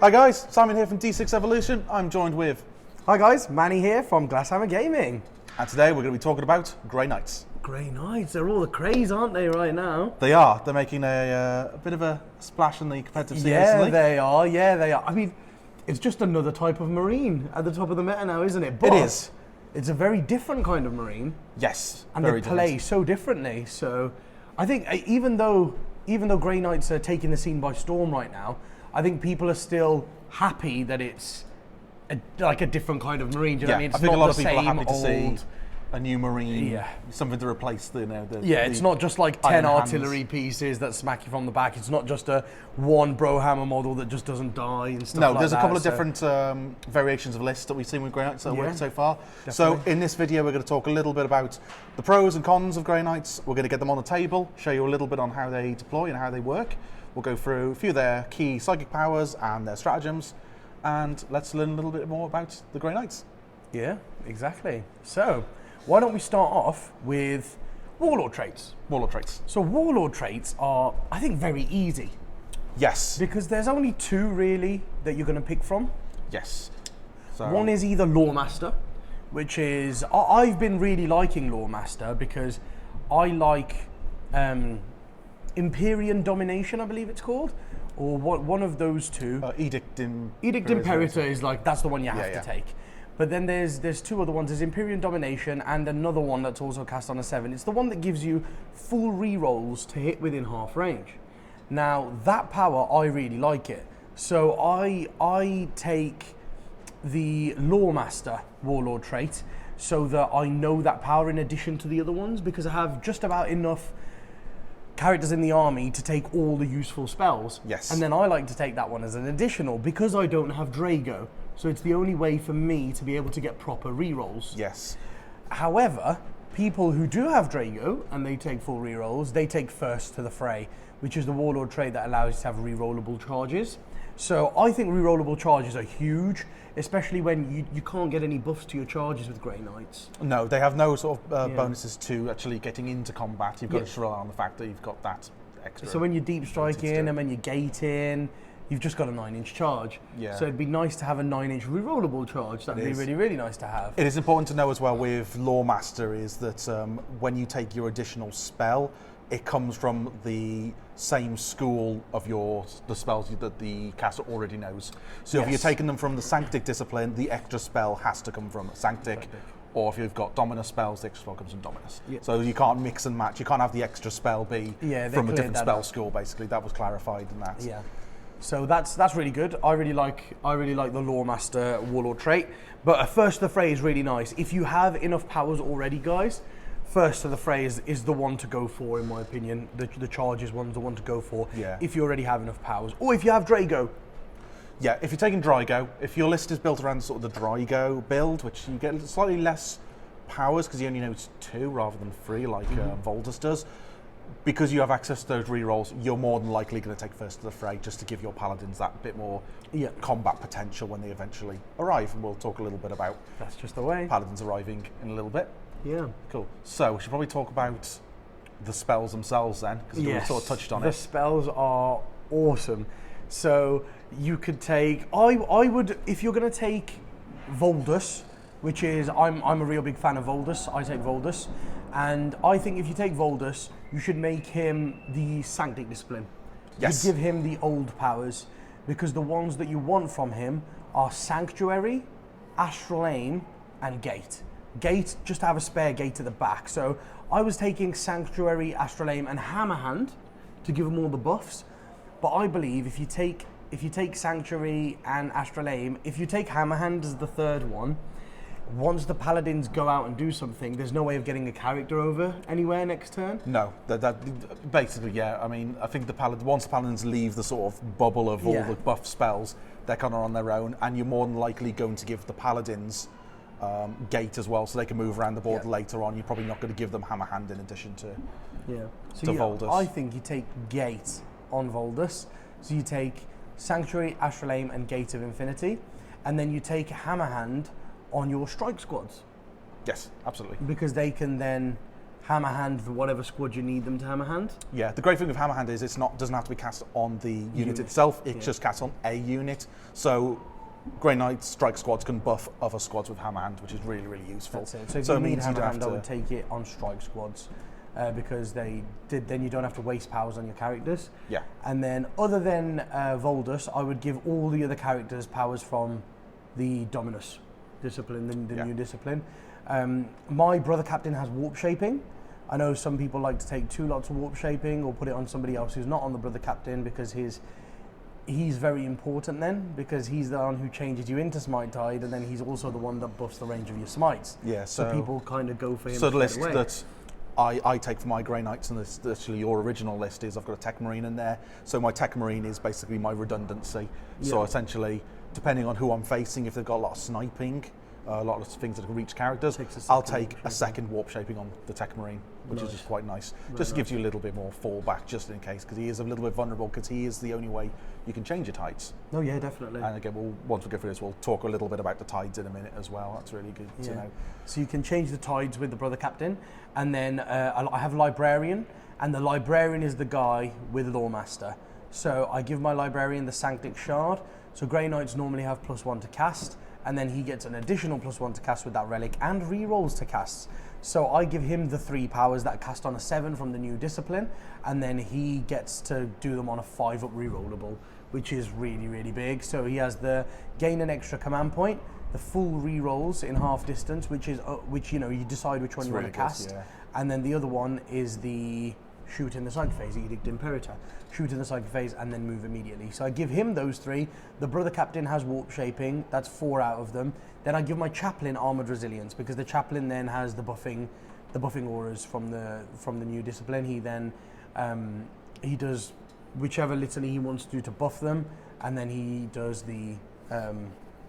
Hi guys, Simon here from D6 Evolution. I'm joined with... Hi guys, Mani here from Glasshammer Gaming. And today we're going to be talking about Grey Knights. Grey Knights, they're all the craze, aren't they, right now? They are. They're making a bit of a splash in the competitive scene Yeah, recently. they are, I mean, it's just another type of marine at the top of the meta now, isn't it? It is. It's a very different kind of marine. Yes, And very they play different. so differently. So I think even though Grey Knights are taking the scene by storm right now, I think people are still happy that it's like a different kind of marine. Do you know what I mean? It's I think not a lot of the people are same happy to see old- a new marine, Yeah. something to replace the it's not just like 10 iron hands. artillery pieces that smack you from the back. It's not just a one Brohammer model that just doesn't die and stuff No, like there's that. a couple of So- different variations of lists that we've seen with Grey Knights that have Yeah, worked so far. definitely. So in this video we're going to talk a little bit about the pros and cons of Grey Knights. We're going to get them on the table, show you a little bit on how they deploy and how they work. We'll go through a few of their key psychic powers and their stratagems, and let's learn a little bit more about the Grey Knights. Yeah, exactly. So why don't we start off with Warlord Traits? Warlord Traits. So Warlord Traits are, I think, very easy Yes. because there's only two really that you're going to pick from. Yes. So One is either Lawmaster, which is, I've been really liking Lawmaster because I like Empyrean Domination, I believe it's called, or one of those two. Edict Imperator is like, that's the one you have Yeah, to take. But then there's two other ones. There's Empyrean Domination and another one that's also cast on a 7. It's the one that gives you full rerolls to hit within half range. Now, that power, I really like it. So I take the Lawmaster Warlord trait so that I know that power in addition to the other ones, because I have just about enough characters in the army to take all the useful spells. Yes. And then I like to take that one as an additional because I don't have Drago. So it's the only way for me to be able to get proper rerolls. Yes. However, people who do have Drago and they take full rerolls, they take First to the Fray, which is the Warlord trait that allows you to have rerollable charges. So I think rerollable charges are huge, especially when you can't get any buffs to your charges with Grey Knights. No, they have no sort of bonuses to actually getting into combat. You've got to just rely on the fact that you've got that extra. So when you deep strike in and when you gate in, you've just got a 9-inch charge. Yeah. So it'd be nice to have a 9-inch rerollable charge. That'd be is. really, really nice to have. It is important to know as well with Lawmaster is that when you take your additional spell, it comes from the same school of the spells that the caster already knows. So if you're Yes. taking them from the Sanctic discipline, the extra spell has to come from Sanctic. Or if you've got Dominus spells, the extra spell comes from Dominus. Yeah. So you can't mix and match. You can't have the extra spell be Yeah, they from a cleared different that spell up. school. Basically, that was clarified in that. Yeah. So that's really good. I really like the Lawmaster Warlord trait. But First to the Fray is really nice. If you have enough powers already, guys, First to the Fray is the one to go for, in my opinion. The charges one's the one to go for. Yeah. If you already have enough powers, or if you have Drago. Yeah, if you're taking Drago, if your list is built around sort of the Drago build, which you get slightly less powers because you only know it's 2 rather than 3 like Voldus does, because you have access to those rerolls, you're more than likely going to take First to the Fray just to give your Paladins that bit more combat potential when they eventually arrive. And we'll talk a little bit about That's just the way. Paladins arriving in a little bit. Yeah. Cool. So we should probably talk about the spells themselves then, because we sort of touched on The it. spells are awesome. So you could take, I would, if you're going to take Voldus, which is, I'm a real big fan of Voldus, I take Voldus, and I think if you take Voldus, you should make him the Sanctic discipline. Yes. You give him the old powers, because the ones that you want from him are Sanctuary, Astral Aim, and Gate. Gate, just to have a spare gate at the back. So I was taking Sanctuary, Astral Aim, and Hammerhand to give him all the buffs. But I believe if you take Sanctuary and Astral Aim, if you take Hammerhand as the third one, once the Paladins go out and do something, there's no way of getting a character over anywhere next turn. No, that basically, yeah. I mean, I think once the Paladins leave the sort of bubble of all the buff spells, they're kind of on their own, and you're more than likely going to give the Paladins Gate as well, so they can move around the board later on. You're probably not going to give them Hammerhand in addition to Voldus. I think you take Gate on Voldus. So you take Sanctuary, Astral Aim, and Gate of Infinity, and then you take Hammerhand on your strike squads. Yes, absolutely. Because they can then hammer hand for whatever squad you need them to hammer hand. Yeah, the great thing with Hammer Hand is doesn't have to be cast on the unit itself, it just casts on a unit. So Grey Knight strike squads can buff other squads with Hammer Hand, which is really, really useful. That's it. So if it you need means hammer don't hand, have I would to- take it on strike squads because then you don't have to waste powers on your characters. Yeah. And then other than Voldus, I would give all the other characters powers from the Dominus discipline, the new discipline. My brother captain has warp shaping. I know some people like to take 2 lots of warp shaping or put it on somebody else who's not on the brother captain because he's very important then, because he's the one who changes you into Smite Tide, and then he's also the one that buffs the range of your smites. Yeah, so people kind of go for him. So the list away. that I take for my Grey Knights, and this actually your original list, is I've got a Tech Marine in there. So my Tech Marine is basically my redundancy. So essentially, depending on who I'm facing, if they've got a lot of sniping, a lot of things that can reach characters, I'll take a second warp shaping on the Tech Marine, which is just quite nice. Just gives you a little bit more fallback just in case, because he is a little bit vulnerable, because he is the only way you can change your tides. Oh yeah, definitely. And again, once we go through this, we'll talk a little bit about the tides in a minute as well. That's really good to know. So you can change the tides with the brother captain, and then I have Librarian, and the Librarian is the guy with Lawmaster. So I give my Librarian the Sanctic Shard. So Grey Knights normally have +1 to cast, and then he gets an additional +1 to cast with that relic and rerolls to casts. So I give him the 3 powers that cast on a 7 from the new discipline, and then he gets to do them on a 5-up rerollable, which is really, really big. So he has the gain an extra command point, the full rerolls in half distance, which you decide which one you want to cast, and then the other one is the shoot in the psychic phase, Edict Imperator. Shoot in the psychic phase and then move immediately. So I give him those 3. The brother captain has warp shaping. That's 4 out of them. Then I give my chaplain armored resilience, because the chaplain then has the buffing auras from the new discipline. He then he does whichever litany he wants to do to buff them, and then he does the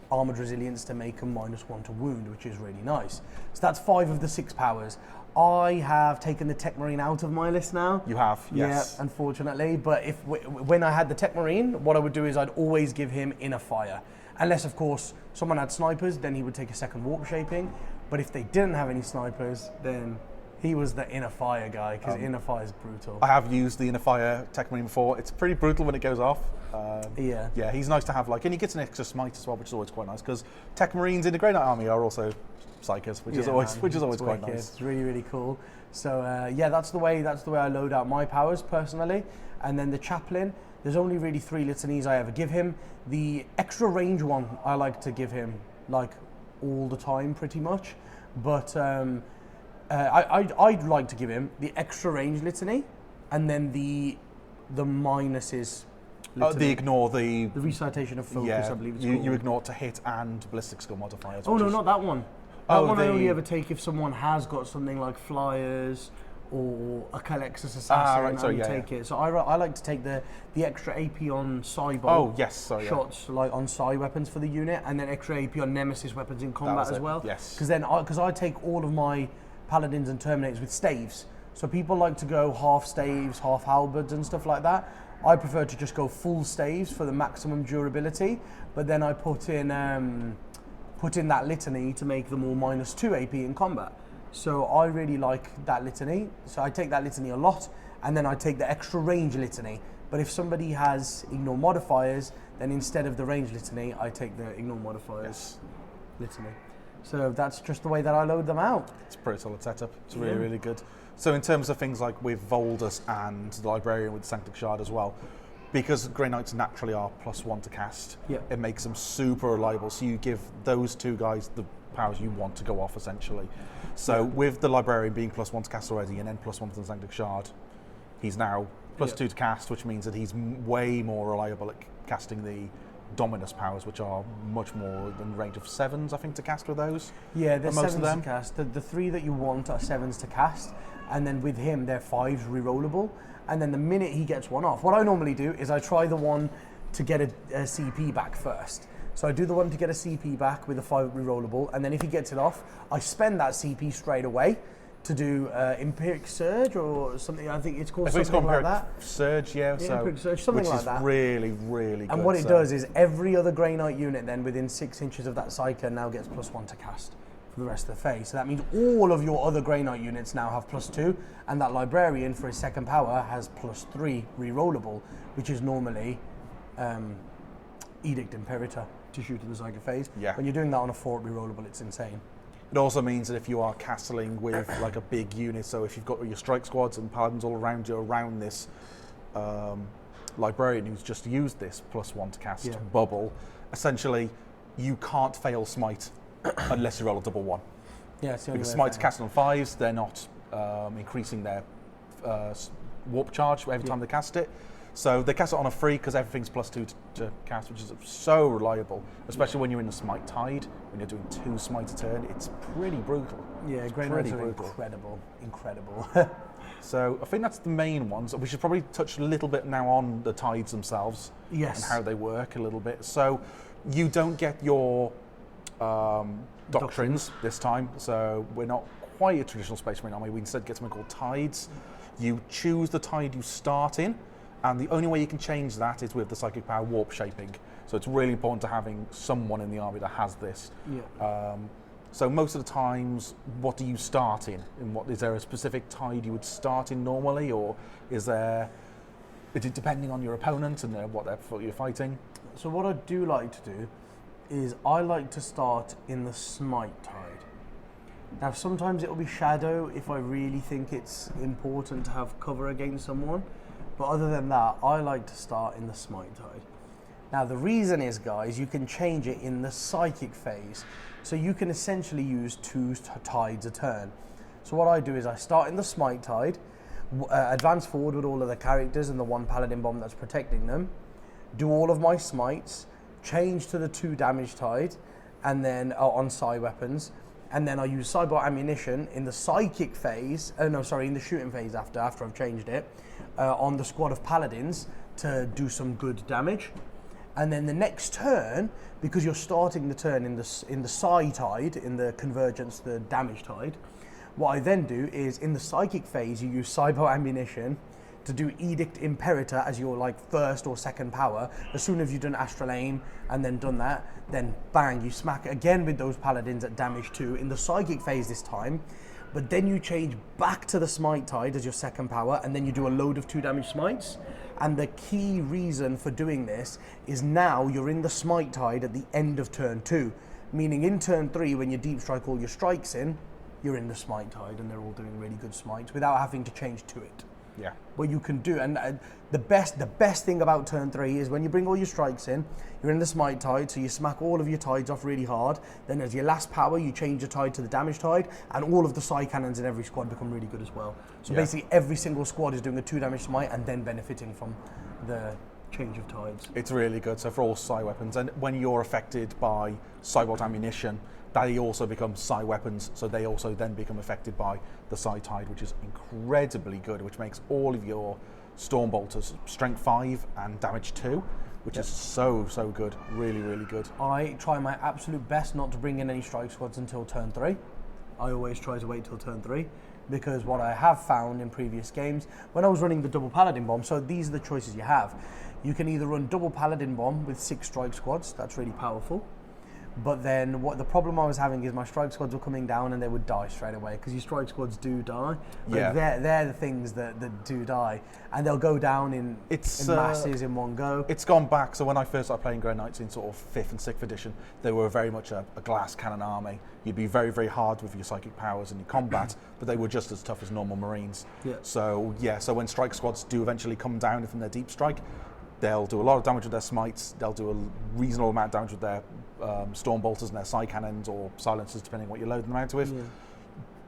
armored resilience to make them -1 to wound, which is really nice. So that's 5 of the 6 powers. I have taken the Tech Marine out of my list now. You have, yes. Yeah, unfortunately. But when I had the Tech Marine, what I would do is I'd always give him Inner Fire. Unless, of course, someone had snipers, then he would take a second warp shaping. But if they didn't have any snipers, then he was the Inner Fire guy, because Inner Fire is brutal. I have used the Inner Fire Tech Marine before. It's pretty brutal when it goes off. Yeah, he's nice to have, and he gets an extra smite as well, which is always quite nice, because Tech Marines in the Grey Knight army are also psychers, which is always quite nice. It's really, really cool. So that's the way I load out my powers personally. And then the chaplain, there's only really 3 litanies I ever give him. The extra range one I like to give him all the time pretty much, but I'd like to give him the extra range litany, and then the minuses. The ignore the recitation of focus, I believe it's called. You ignore to hit and ballistic skill modifiers. Oh no, not that one. That one I only ever take if someone has got something like flyers or a Calexis assassin. Take it. So I like to take the extra AP on Cybol shots on Psy weapons for the unit, and then extra AP on Nemesis weapons in combat as well. Yes. Because I take all of my Paladins and Terminators with staves. So people like to go half staves, half halberds and stuff like that. I prefer to just go full staves for the maximum durability, but then I put in that litany to make them all -2 AP in combat. So I really like that litany. So I take that litany a lot, and then I take the extra range litany. But if somebody has ignore modifiers, then instead of the range litany, I take the ignore modifiers litany. So that's just the way that I load them out. It's a pretty solid setup. It's really, really good. So in terms of things like with Voldus and the Librarian with the Sanctic Shard as well, because Grey Knights naturally are +1 to cast, it makes them super reliable. So you give those 2 guys the powers you want to go off, essentially. So with the Librarian being +1 to cast already, and then +1 to the Sanctic Shard, he's now +2 to cast, which means that he's way more reliable at casting the Dominus powers, which are much more in the range of 7s, I think, to cast with those. Yeah, they're 7s to cast. The 3 that you want are 7s to cast, and then with him, they're 5s rerollable. And then the minute he gets one off, what I normally do is I try the one to get a CP back first. So I do the one to get a CP back with a 5 rerollable, and then if he gets it off, I spend that CP straight away to do Empiric Surge or something. I think it's called something like that. Surge, Empiric Surge, something like that. Which is really, really good. And what it does is every other Grey Knight unit then within 6 inches of that Psyker now gets +1 to cast for the rest of the phase. So that means all of your other Grey Knight units now have +2, and that Librarian for his second power has +3 rerollable, which is normally Edict Imperator to shoot in the Psychic phase. Yeah. When you're doing that on a 4 rerollable, it's insane. It also means that if you are castling with like a big unit, so if you've got your strike squads and paladins all around you, around this librarian who's just used this +1 to cast bubble, essentially you can't fail smite unless you roll a double 1. Yeah, it's the only Because way smite's of cast on 5s, they're not increasing their warp charge every time they cast it. So they cast it on a 3 because everything's +2 to cast, which is so reliable, especially when you're in the smite tide. When you're doing 2 smite a turn, it's pretty brutal. Yeah, Grey Pretty Knights are brutal. incredible. So I think that's the main ones. We should probably touch a little bit now on the tides themselves Yes. and how they work a little bit. So you don't get your doctrines this time. So we're not quite a traditional Space Marine army. We instead get something called tides. You choose the tide you start in, and the only way you can change that is with the psychic power warp shaping. So it's really important to having someone in the army that has this. Yeah. So most of the times, what do you start in? Is there a specific tide you would start in normally, or is it depending on your opponent and what you're fighting? So what I do like to do is I like to start in the smite tide. Now sometimes it will be shadow if I really think it's important to have cover against someone, but other than that, I like to start in the smite tide. Now the reason is, guys, you can change it in the psychic phase. So you can essentially use 2 tides a turn. So what I do is I start in the smite tide, advance forward with all of the characters and the 1 paladin bomb that's protecting them, do all of my smites, change to the 2 damage tide, and then on psi weapons, and then I use cyber ammunition in the psychic phase, in the shooting phase after I've changed it, on the squad of paladins to do some good damage. And then the next turn, because you're starting the turn in the psi tide, in the convergence, the damage tide, what I then do is in the psychic phase, you use cyber ammunition to do Edict Imperator as your like first or second power. As soon as you've done Astral Aim and then done that, then bang, you smack again with those paladins at damage 2 in the psychic phase this time. But then you change back to the smite tide as your second power, and then you do a load of 2 damage smites. And the key reason for doing this is now you're in the smite tide at the end of turn 2, meaning in turn 3 when you deep strike all your strikes in, you're in the smite tide and they're all doing really good smites without having to change to it. Yeah. What you can do, and the best thing about turn 3 is when you bring all your strikes in, you're in the smite tide, so you smack all of your tides off really hard. Then as your last power, you change your tide to the damage tide, and all of the psi cannons in every squad become really good as well. So basically every single squad is doing a 2 damage smite and then benefiting from the change of tides. It's really good. So for all psi weapons, and when you're affected by psi-bolt ammunition, they also become psi weapons, so they also then become affected by the psi tide, which is incredibly good, which makes all of your storm bolters strength 5 and damage 2, which is so good. Really, really good. I try my absolute best not to bring in any strike squads until turn 3. I always try to wait till turn 3, because what I have found in previous games, when I was running the double paladin bomb, so these are the choices you have. You can either run double paladin bomb with 6 strike squads, that's really powerful. But then what the problem I was having is my strike squads were coming down and they would die straight away, because your strike squads do die. Like they're the things that do die, and they'll go down in masses in one go. It's gone back. So when I first started playing Grey Knights in sort of 5th and 6th edition, they were very much a glass cannon army. You'd be very, very hard with your psychic powers and your combat, but they were just as tough as normal Marines. Yeah. So when strike squads do eventually come down from their deep strike, they'll do a lot of damage with their smites. They'll do a reasonable amount of damage with their storm bolters and their psi cannons or silencers, depending on what you're loading them out with. Yeah.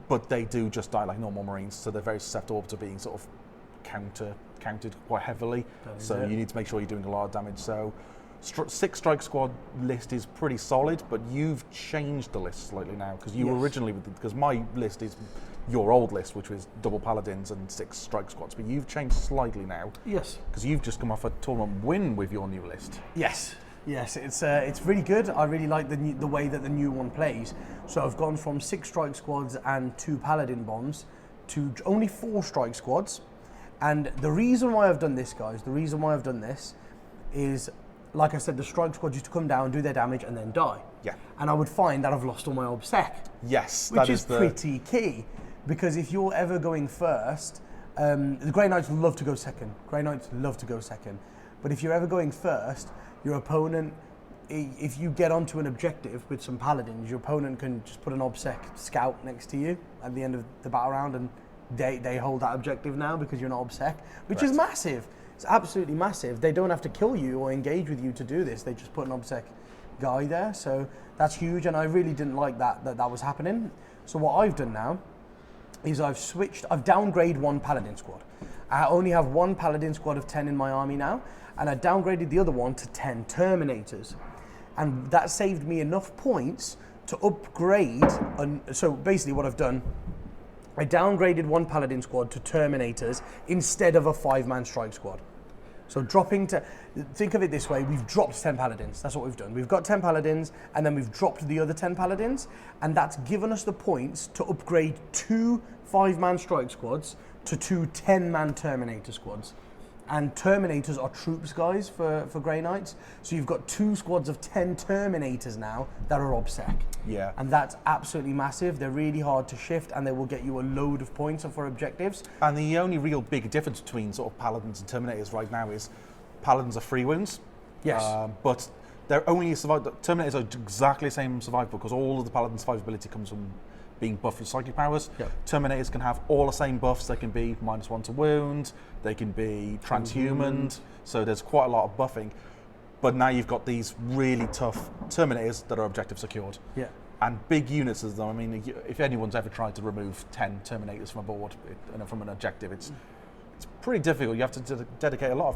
But they do just die like normal Marines, so they're very susceptible to being sort of counted quite heavily. So you need to make sure you're doing a lot of damage. So 6 strike squad list is pretty solid, but you've changed the list slightly now, because you originally, because my list is your old list, which was double paladins and 6 strike squads, but you've changed slightly now. Yes. Because you've just come off a tournament win with your new list. Yes. Yes, it's really good. I really like the way that the new one plays. So I've gone from 6 strike squads and 2 paladin bombs to only 4 strike squads. And the reason why I've done this, guys, is like I said, the strike squad used to come down, do their damage, and then die. Yeah. And I would find that I've lost all my obsec. Yes, Which that is pretty key, because if you're ever going first, the Grey Knights love to go second. Grey Knights love to go second. But if you're ever going first, your opponent, if you get onto an objective with some Paladins, your opponent can just put an obsec scout next to you at the end of the battle round, and they hold that objective now because you're not obsec, which is massive. It's absolutely massive. They don't have to kill you or engage with you to do this. They just put an obsec guy there, so that's huge. And I really didn't like that was happening. So what I've done now is I've downgraded one Paladin squad. I only have one Paladin squad of 10 in my army now, and I downgraded the other one to 10 Terminators. And that saved me enough points to upgrade. So basically what I've done, I downgraded one Paladin squad to Terminators instead of a 5-man strike squad. So think of it this way, we've dropped 10 Paladins, that's what we've done. We've got 10 Paladins, and then we've dropped the other 10 Paladins, and that's given us the points to upgrade 2 5-man strike squads to 2 10-man Terminator squads. And Terminators are troops, guys, for Grey Knights. So you've got 2 squads of 10 Terminators now that are obsec. Yeah. And that's absolutely massive. They're really hard to shift, and they will get you a load of points for objectives. And the only real big difference between sort of Paladins and Terminators right now is Paladins are free wounds. Yes. But they're only Terminators are exactly the same survivable because all of the Paladin survivability comes from being buffed with psychic powers. Yep. Terminators can have all the same buffs. They can be -1 to wound. They can be transhuman. So there's quite a lot of buffing. But now you've got these really tough Terminators that are objective secured. Yeah. And big units as though, I mean, if anyone's ever tried to remove 10 Terminators from a board, from an objective, it's pretty difficult. You have to dedicate a lot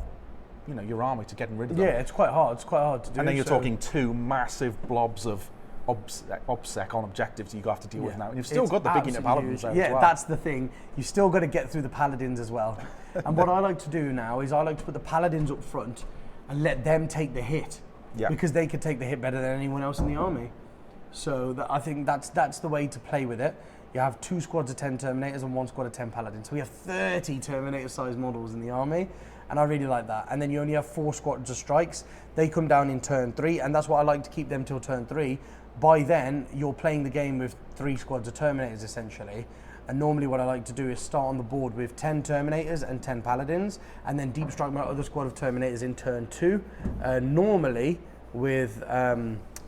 of, your army to getting rid of them. Yeah, it's quite hard. It's quite hard to do. And then you're talking 2 massive blobs of obsec on objectives you have to deal with now. And you've still got the big unit Paladins there as well. That's the thing. You've still got to get through the Paladins as well. And what I like to do now is I like to put the Paladins up front and let them take the hit. Yeah. Because they could take the hit better than anyone else in the army. So I think that's the way to play with it. You have 2 squads of 10 Terminators and 1 squad of 10 Paladins. So we have 30 Terminator-sized models in the army, and I really like that. And then you only have 4 squads of strikes. They come down in turn 3, and that's why I like to keep them till turn 3. By then, you're playing the game with 3 squads of Terminators, essentially. And normally what I like to do is start on the board with 10 Terminators and 10 Paladins, and then deep strike my other squad of Terminators in turn 2, normally with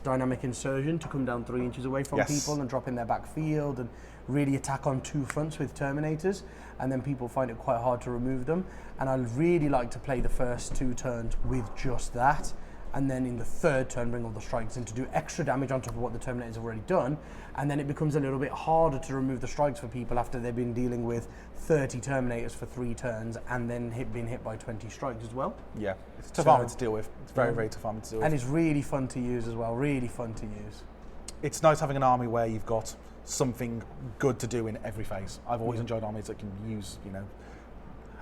dynamic insurgent to come down 3 inches away from people and drop in their backfield and really attack on 2 fronts with Terminators, and then people find it quite hard to remove them. And I really like to play the first 2 turns with just that, and then in the 3rd turn bring all the strikes in to do extra damage on top of what the Terminators have already done, and then it becomes a little bit harder to remove the strikes for people after they've been dealing with 30 Terminators for 3 turns and then being hit by 20 strikes as well. Yeah, it's a tough army to deal with. It's very, very tough army to deal with. And it's really fun to use as well, really fun to use. It's nice having an army where you've got something good to do in every phase. I've always enjoyed armies that can use,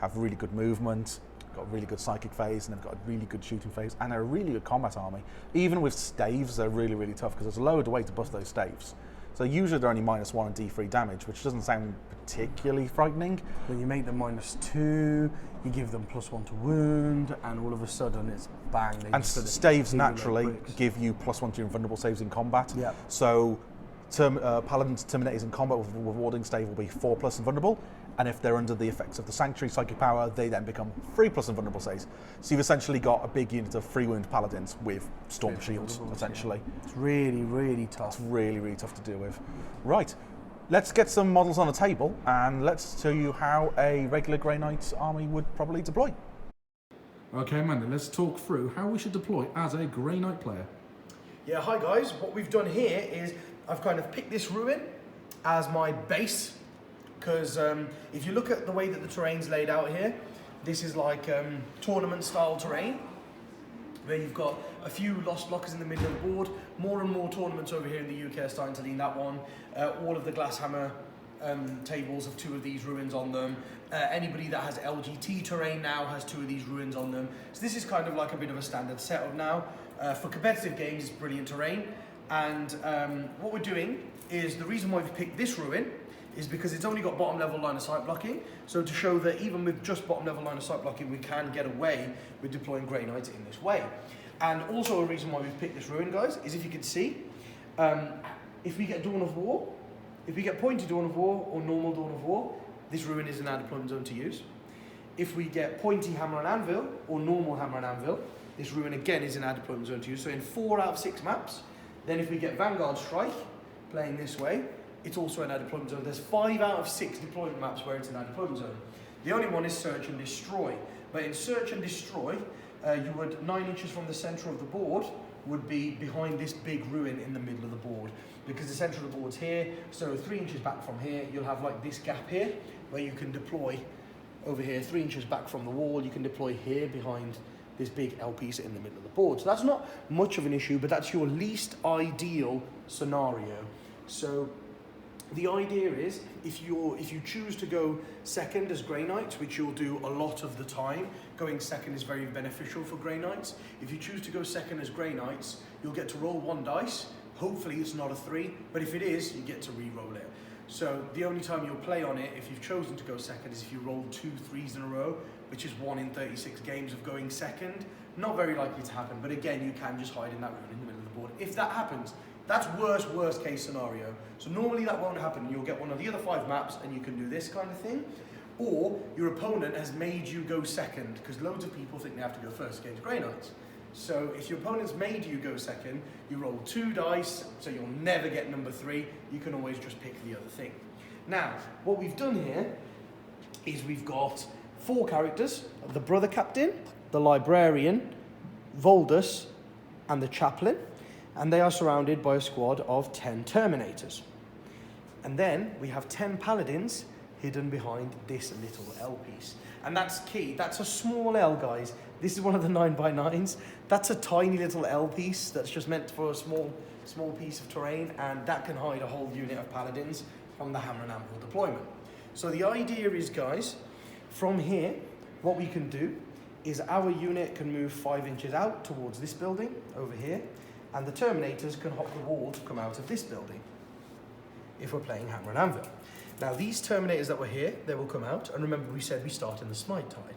have really good movement, got a really good psychic phase, and they've got a really good shooting phase, and they're a really good combat army. Even with staves, they're really, really tough because there's a load of way to bust those staves. So usually they're only -1 and D3 damage, which doesn't sound particularly frightening. When you make them -2, you give them +1 to wound, and all of a sudden it's bang. And staves naturally give you +1 to your invulnerable saves in combat. Yep. So Paladins Terminators in combat with rewarding stave will be 4+ invulnerable, and if they're under the effects of the Sanctuary Psychic Power, they then become 3+ invulnerable saves. So you've essentially got a big unit of 3 wound Paladins with Storm Shields, essentially. Yeah. It's really, really tough. It's really, really tough to deal with. Right, let's get some models on the table, and let's show you how a regular Grey Knight army would probably deploy. Okay, Amanda, let's talk through how we should deploy as a Grey Knight player. Yeah, hi guys. What we've done here is I've kind of picked this ruin as my base, because if you look at the way that the terrain's laid out here, this is like tournament style terrain, where you've got a few lost blockers in the middle of the board. More and more tournaments over here in the UK are starting to lean that one. All of the Glasshammer tables have 2 of these ruins on them. Anybody that has LGT terrain now has 2 of these ruins on them. So this is kind of like a bit of a standard setup now. For competitive games, it's brilliant terrain. And what we're doing is, the reason why we've picked this ruin is because it's only got bottom level line of sight blocking. So to show that even with just bottom level line of sight blocking, we can get away with deploying Grey Knights in this way. And also a reason why we've picked this ruin, guys, is if you can see, if we get Dawn of War, if we get Pointy Dawn of War or normal Dawn of War, this ruin is an our deployment zone to use. If we get Pointy Hammer and Anvil or normal Hammer and Anvil, this ruin again is an our deployment zone to use. So in 4 out of 6 maps, then if we get Vanguard Strike, playing this way, it's also an our deployment zone. There's 5 out of 6 deployment maps where it's an our deployment zone. The only one is Search and Destroy. But in Search and Destroy, you would 9 inches from the center of the board would be behind this big ruin in the middle of the board, because the center of the board's here. So 3 inches back from here, you'll have like this gap here where you can deploy over here. 3 inches back from the wall, you can deploy here behind this big L piece in the middle of the board. So that's not much of an issue, but that's your least ideal scenario. So the idea is, if you choose to go second as Grey Knights, which you'll do a lot of the time, going second is very beneficial for Grey Knights. If you choose to go second as Grey Knights, you'll get to roll 1 dice. Hopefully it's not a 3, but if it is, you get to re-roll it. So the only time you'll play on it, if you've chosen to go second, is if you roll 2 3s in a row, which is 1 in 36 games of going second. Not very likely to happen, but again, you can just hide in that room in the middle of the board. If that happens, that's worst case scenario. So normally that won't happen. You'll get one of the other 5 maps and you can do this kind of thing. Or your opponent has made you go second, because loads of people think they have to go first against Grey Knights. So if your opponent's made you go second, you roll 2 dice, so you'll never get number 3. You can always just pick the other thing. Now, what we've done here is we've got 4 characters: the Brother Captain, the Librarian, Voldus, and the Chaplain. And they are surrounded by a squad of 10 Terminators. And then we have 10 Paladins hidden behind this little L piece. And that's key. That's a small L, guys. This is one of the 9x9s. That's a tiny little L piece that's just meant for a small piece of terrain, and that can hide a whole unit of Paladins from the Hammer and Anvil deployment. So the idea is, guys, from here, what we can do is our unit can move 5 inches out towards this building over here, and the Terminators can hop the wall to come out of this building if we're playing Hammer and Anvil. Now these Terminators that were here, they will come out, and remember we said we start in the Smite tide.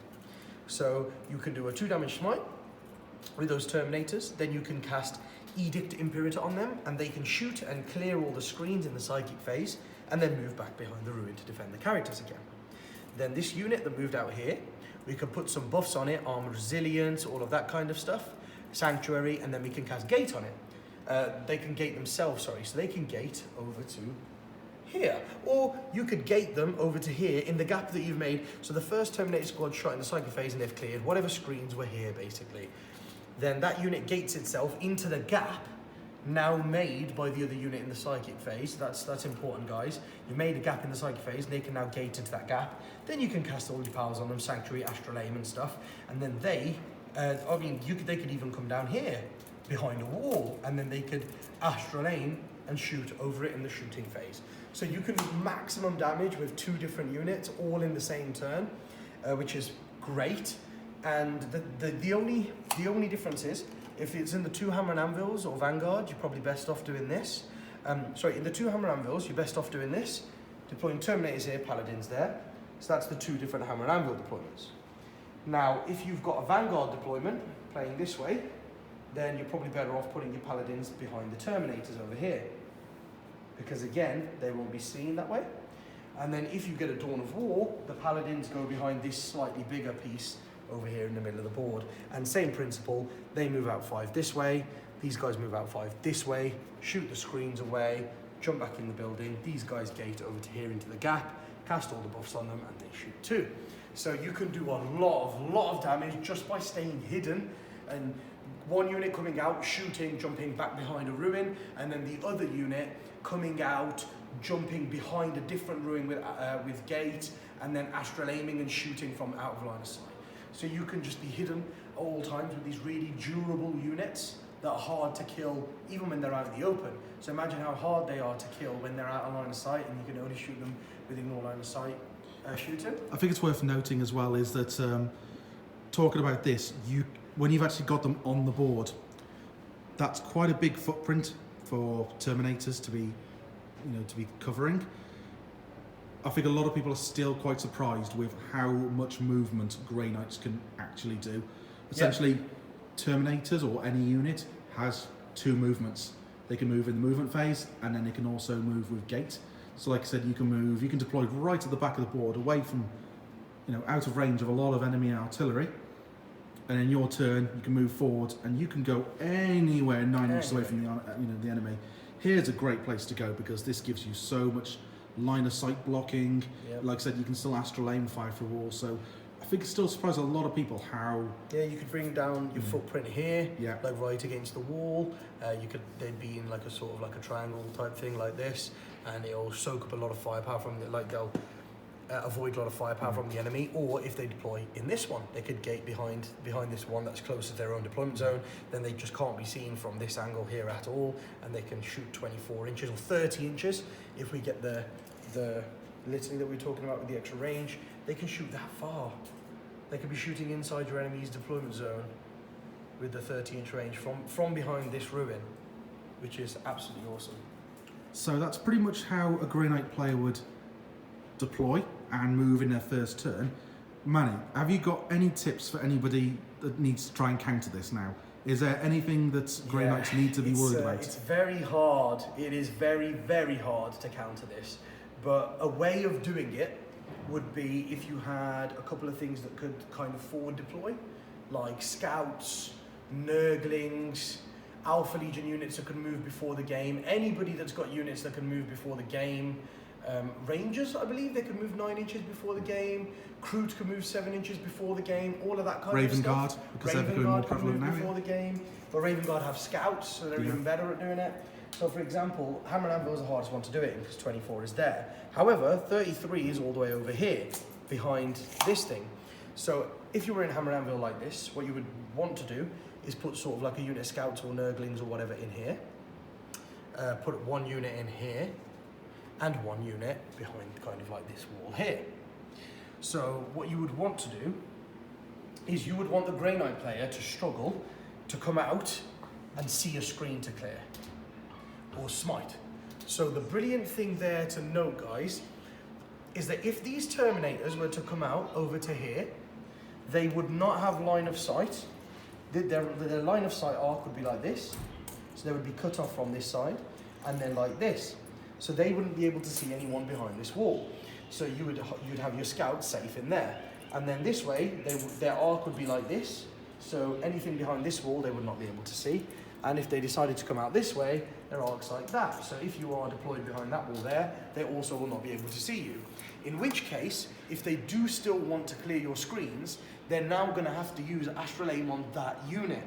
So you can do a 2 damage smite with those Terminators, then you can cast Edict Imperator on them, and they can shoot and clear all the screens in the psychic phase, and then move back behind the ruin to defend the characters again. Then this unit that moved out here, we can put some buffs on it, armor resilience, all of that kind of stuff, sanctuary, and then we can cast gate on it. They can gate themselves, sorry, so they can gate over to here, or you could gate them over to here in the gap that you've made. So the first Terminator squad shot in the psychic phase and they've cleared whatever screens were here, basically. Then that unit gates itself into the gap now made by the other unit in the psychic phase. That's important, guys. You've made a gap in the psychic phase, and they can now gate into that gap. Then you can cast all your powers on them, sanctuary, astral aim, and stuff. And then they, they could even come down here behind a wall, and then they could astral aim and shoot over it in the shooting phase. So you can do maximum damage with 2 different units all in the same turn, which is great. And the only difference is, if it's in the 2 Hammer and Anvils or Vanguard, you're probably best off doing this. In the 2 Hammer and Anvils, you're best off doing this. Deploying Terminators here, Paladins there. So that's the 2 different Hammer and Anvil deployments. Now, if you've got a Vanguard deployment playing this way, then you're probably better off putting your Paladins behind the Terminators over here, because again, they won't be seen that way. And then if you get a Dawn of War, the Paladins go behind this slightly bigger piece over here in the middle of the board. And same principle, they move out 5 this way, these guys move out 5 this way, shoot the screens away, jump back in the building, these guys gate over to here into the gap, cast all the buffs on them, and they shoot too. So you can do a lot of damage just by staying hidden, and one unit coming out, shooting, jumping back behind a ruin, and then the other unit coming out, jumping behind a different ruin with gate, and then astral aiming and shooting from out of line of sight. So you can just be hidden at all times with these really durable units that are hard to kill even when they're out in the open. So imagine how hard they are to kill when they're out of line of sight, and you can only shoot them within your line of sight shooting. I think it's worth noting as well is that talking about this, when you've actually got them on the board, that's quite a big footprint for Terminators to be covering. I think a lot of people are still quite surprised with how much movement Grey Knights can actually do. Essentially, Terminators or any unit has 2 movements. They can move in the movement phase, and then they can also move with gate. So like I said, you can deploy right at the back of the board, away from, out of range of a lot of enemy artillery. And in your turn, you can move forward, and you can go anywhere 9 inches away from the enemy. Here's a great place to go because this gives you so much line of sight blocking. Yep. Like I said, you can still astral aim, fire through walls. So I think it still surprises a lot of people how. Yeah, you could bring down your footprint here, Yeah. like right against the wall. They'd be in like a sort of like a triangle type thing like this, and it'll soak up a lot of firepower from they'll avoid a lot of firepower from the enemy. Or if they deploy in this one, they could gate behind this one that's close to their own deployment zone. Then they just can't be seen from this angle here at all, and they can shoot 24 inches or 30 inches if we get the listening that we were talking about with the extra range. They can shoot that far. They could be shooting inside your enemy's deployment zone with the 30-inch range from behind this ruin, which is absolutely awesome. So that's pretty much how a Grey Knight player would deploy and move in their first turn. Mani, have you got any tips for anybody that needs to try and counter this now? Is there anything that Grey Knights need to be worried about? It's very hard. It is very, very hard to counter this. But a way of doing it would be if you had a couple of things that could kind of forward deploy, like scouts, nurglings, Alpha Legion units that can move before the game, anybody that's got units that can move before the game. Rangers, I believe they can move 9 inches before the game. Croods can move 7 inches before the game. All of that kind Raven of stuff. Guard, because they're becoming more prevalent now. Before the game, but Raven Guard have scouts, so they're even better at doing it. So, for example, Hammer and Anvil is the hardest one to do it in because 24 is there. However, 33 is all the way over here, behind this thing. So, if you were in Hammer and Anvil like this, what you would want to do is put sort of like a unit of scouts or nurglings or whatever in here. Put 1 unit in here, and 1 unit behind kind of like this wall here. So what you would want to do is you would want the Grey Knight player to struggle to come out and see a screen to clear, or smite. So the brilliant thing there to note, guys, is that if these Terminators were to come out over to here, they would not have line of sight. Their line of sight arc would be like this, so they would be cut off from this side, and then like this. So they wouldn't be able to see anyone behind this wall. So you'd have your scouts safe in there. And then this way, their arc would be like this. So anything behind this wall, they would not be able to see. And if they decided to come out this way, their arc's like that. So if you are deployed behind that wall there, they also will not be able to see you. In which case, if they do still want to clear your screens, they're now going to have to use astral aim on that unit.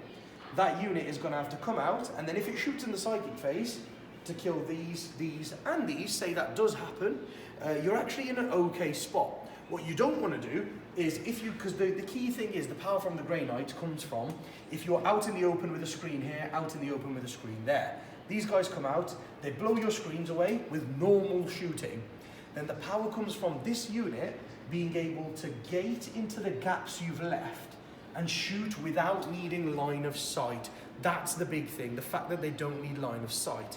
That unit is going to have to come out, and then if it shoots in the psychic phase, to kill these, and these, say that does happen, you're actually in an okay spot. What you don't want to do is because the key thing is the power from the Grey Knight comes from if you're out in the open with a screen here, out in the open with a screen there. These guys come out, they blow your screens away with normal shooting. Then the power comes from this unit being able to gate into the gaps you've left and shoot without needing line of sight. That's the big thing, the fact that they don't need line of sight.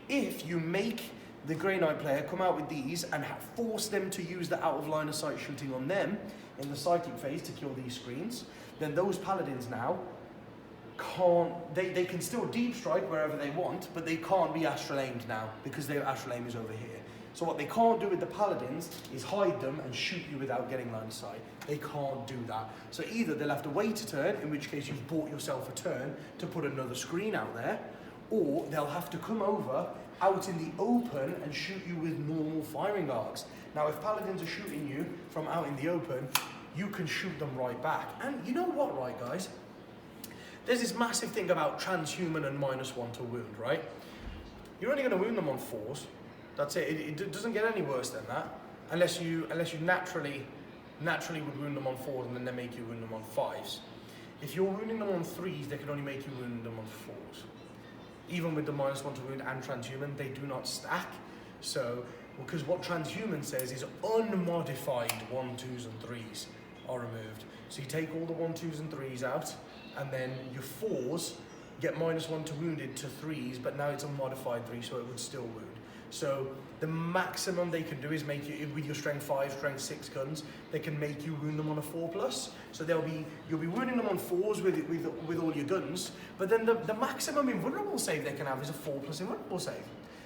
If you make the Grey Knight player come out with these and force them to use the out of line of sight shooting on them in the psychic phase to kill these screens, then those Paladins now they can still deep strike wherever they want, but they can't be astral aimed now because their astral aim is over here. So what they can't do with the Paladins is hide them and shoot you without getting line of sight. They can't do that. So either they'll have to wait a turn, in which case you've bought yourself a turn to put another screen out there, or they'll have to come over out in the open and shoot you with normal firing arcs. Now, if Paladins are shooting you from out in the open, you can shoot them right back. And you know what, right, guys? There's this massive thing about transhuman and -1 to wound, right? You're only going to wound them on 4s. That's it. It doesn't get any worse than that, unless you naturally would wound them on 4s and then they make you wound them on 5s. If you're wounding them on 3s, they can only make you wound them on 4s. Even with the -1 to wound and transhuman, they do not stack. So, because what transhuman says is unmodified 1, 2s and 3s are removed. So you take all the 1, 2s and 3s out, and then your 4s get -1 to wounded to 3s, but now it's a modified 3, so it would still wound. So the maximum they can do is make you, with your strength 5, strength 6 guns, they can make you wound them on a 4+. So you'll be wounding them on 4s with all your guns, but then the maximum invulnerable save they can have is a 4+ invulnerable save.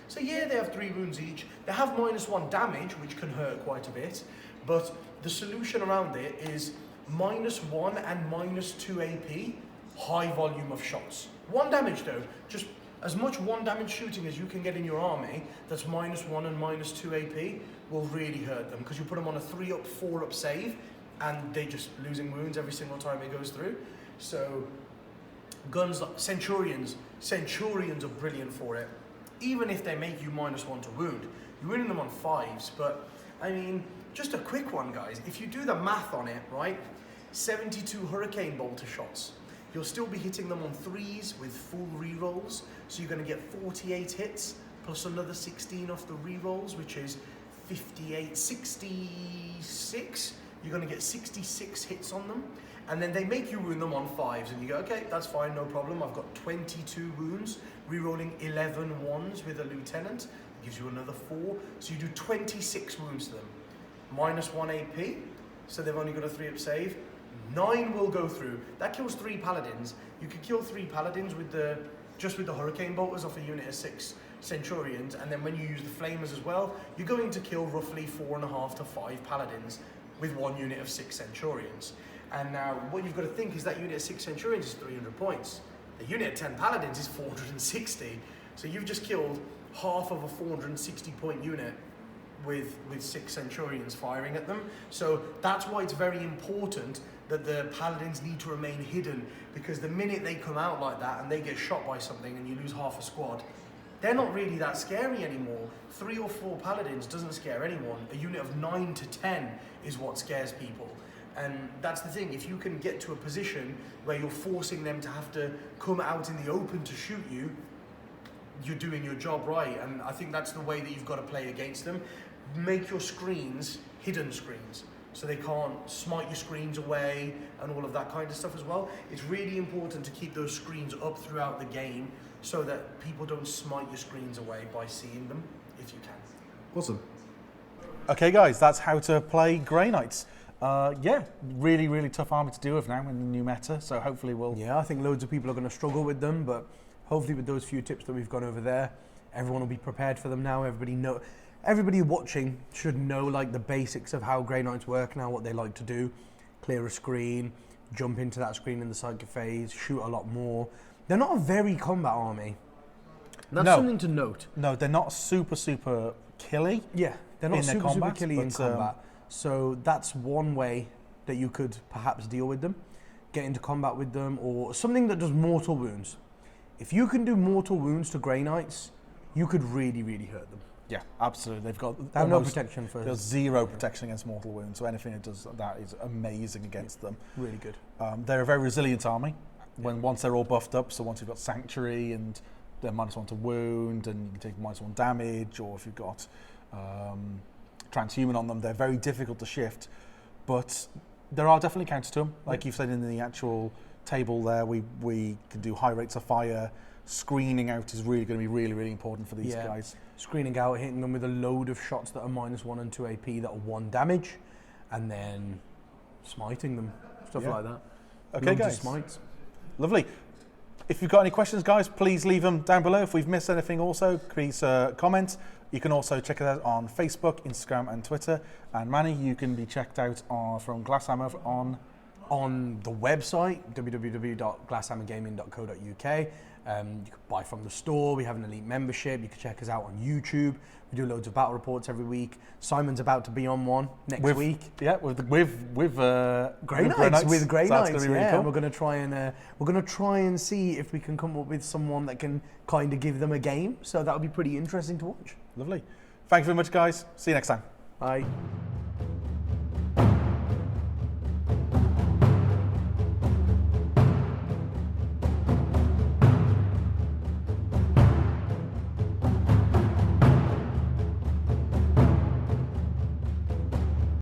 So yeah, they have 3 wounds each. They have -1 damage, which can hurt quite a bit, but the solution around it is -1 and -2 AP, high volume of shots. 1 damage though, just as much 1 damage shooting as you can get in your army that's -1 and -2 AP will really hurt them, because you put them on a 3-up, 4-up save and they just losing wounds every single time it goes through. So guns like Centurions are brilliant for it. Even if they make you -1 to wound, you're winning them on 5s, but I mean, just a quick one guys, if you do the math on it, right, 72 Hurricane Bolter shots, you'll still be hitting them on 3s with full rerolls, so you're going to get 48 hits, plus another 16 off the rerolls, which is 66, you're going to get 66 hits on them, and then they make you wound them on 5s, and you go, okay, that's fine, no problem, I've got 22 wounds, rerolling 11 1s with a lieutenant, it gives you another 4, so you do 26 wounds to them, -1 AP, so they've only got a 3-up save, 9 will go through, that kills 3 Paladins, you could kill 3 Paladins with just with the Hurricane Bolters off a unit of 6 Centurions, and then when you use the Flamers as well, you're going to kill roughly 4.5 to 5 Paladins with 1 unit of 6 Centurions. And now what you've got to think is that unit of 6 Centurions is 300 points. The unit of 10 Paladins is 460. So you've just killed half of a 460 point unit with 6 Centurions firing at them. So that's why it's very important that the Paladins need to remain hidden, because the minute they come out like that and they get shot by something and you lose half a squad, they're not really that scary anymore. 3 or 4 Paladins doesn't scare anyone. A unit of 9 to 10 is what scares people. And that's the thing, if you can get to a position where you're forcing them to have to come out in the open to shoot you, you're doing your job right. And I think that's the way that you've got to play against them. Make your screens hidden screens, so they can't smite your screens away and all of that kind of stuff as well. It's really important to keep those screens up throughout the game so that people don't smite your screens away by seeing them, if you can. Awesome. Okay guys, that's how to play Grey Knights. Yeah, really tough army to deal with now in the new meta, so hopefully we'll... Yeah, I think loads of people are going to struggle with them, but hopefully with those few tips that we've gone over there, everyone will be prepared for them now. Everybody watching should know like the basics of how Grey Knights work now, what they like to do. Clear a screen, jump into that screen in the psychic phase, shoot a lot more. They're not a very combat army. That's something to note. No, they're not super killy. Yeah, they're not super killy in but, combat. So that's one way that you could perhaps deal with them. Get into combat with them, or something that does mortal wounds. If you can do mortal wounds to Grey Knights, you could really hurt them. Yeah, absolutely. They have no protection for... There's 0 protection against mortal wounds, so anything that does that is amazing against them. Really good. They're a very resilient army. Once they're all buffed up, so once you've got Sanctuary and they're -1 to wound, and you can take -1 damage, or if you've got Transhuman on them, they're very difficult to shift. But there are definitely counters to them. Like you've said in the actual table there, we can do high rates of fire. Screening out is really going to be really important for these guys. Screening out, hitting them with a load of shots that are -1 and 2 AP that are 1 damage, and then smiting them, stuff like that. Okay, Loads guys. of smites. Lovely. If you've got any questions, guys, please leave them down below. If we've missed anything also, please comment. You can also check us out on Facebook, Instagram and Twitter. And Mani, you can be checked out from Glasshammer on the website, www.glasshammergaming.co.uk. You can buy from the store. We have an elite membership. You can check us out on YouTube. We do loads of battle reports every week. Simon's about to be on one next week. Yeah, with Grey Knights. With Grey Knights, That's really cool. We're going to try and see if we can come up with someone that can kind of give them a game. So that'll be pretty interesting to watch. Lovely. Thank you very much, guys. See you next time. Bye.